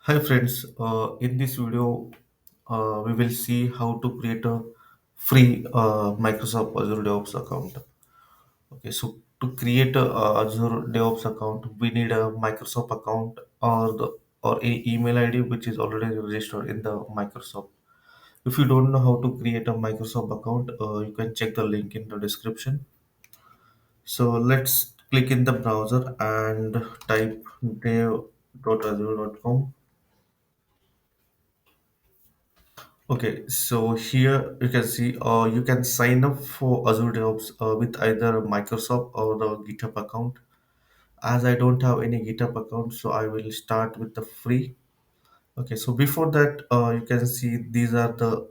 Hi friends, in this video we will see how to create a free Microsoft Azure DevOps account. Okay, so to create a Azure DevOps account, we need a Microsoft account or a email ID which is already registered in the Microsoft. If you don't know how to create a Microsoft account, you can check the link in the description. So let's click in the browser and type dev.azure.com. Okay, so here you can see you can sign up for Azure DevOps with either Microsoft or the GitHub account. As I don't have any GitHub account, so I will start with the free. Okay, so before that, you can see these are the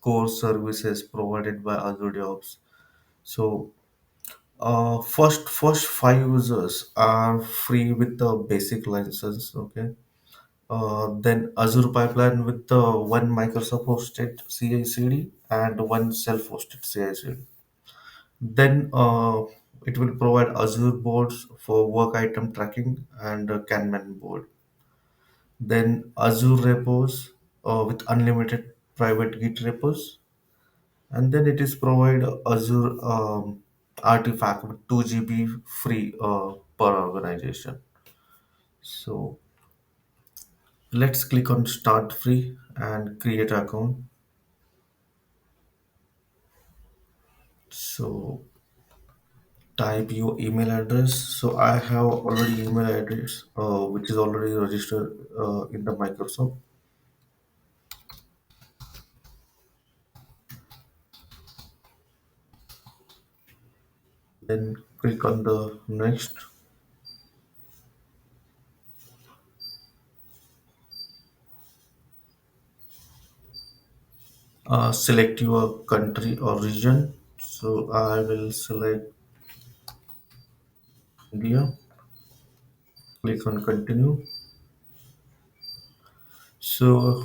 core services provided by Azure DevOps. So first five users are free with the basic license. Okay, then Azure Pipeline with the one Microsoft hosted CI/CD and one self-hosted CI/CD. Then it will provide Azure boards for work item tracking and Kanban board. Then Azure repos with unlimited private Git repos, and then it is provide Azure artifact with 2 GB free per organization. So let's click on Start Free and create account. So type your email address. So I have already email address which is already registered in the Microsoft. Then click on the next. Select your country or region. So I will select India. Click on continue. So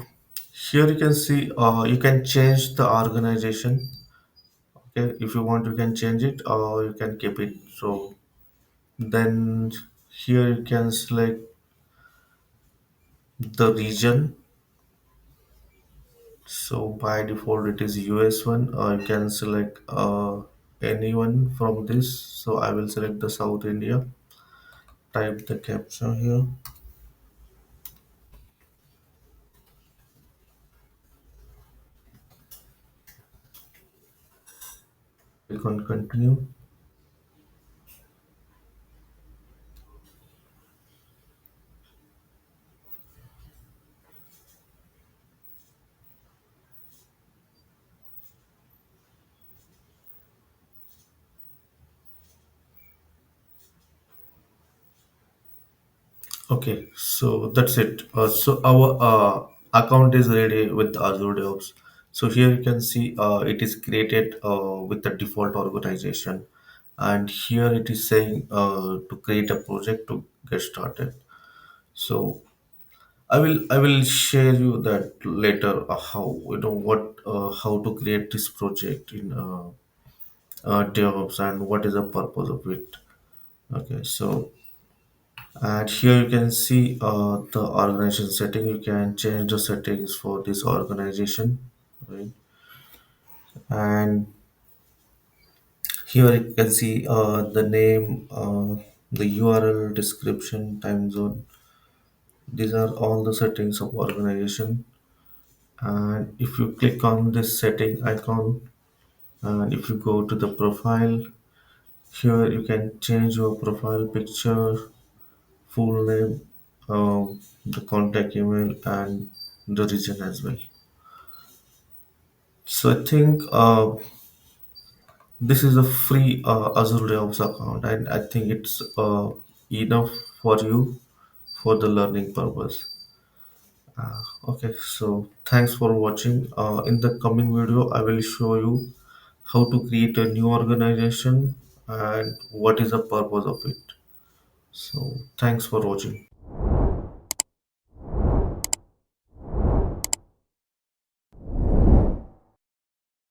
here you can see you can change the organization. Okay, if you want, you can change it or you can keep it. So then here you can select the region. So by default it is US one. You can select anyone from this. So I will select the South India. Type the caption here. Click on continue. Okay, so that's it. So our account is ready with Azure DevOps. So here you can see it is created with the default organization, and here it is saying to create a project to get started. So I will share you that later how what how to create this project in DevOps and what is the purpose of it. Okay, so and here you can see the organization setting. You can change the settings for this organization, right? And here you can see the name, the URL, description, time zone. These are all the settings of organization. And if you click on this setting icon, and if you go to the profile, here you can change your profile picture, full name, the contact email, and the region as well. So I think this is a free Azure DevOps account, and I think it's enough for you for the learning purpose. Okay, so thanks for watching. In the coming video, I will show you how to create a new organization and what is the purpose of it. So thanks for watching.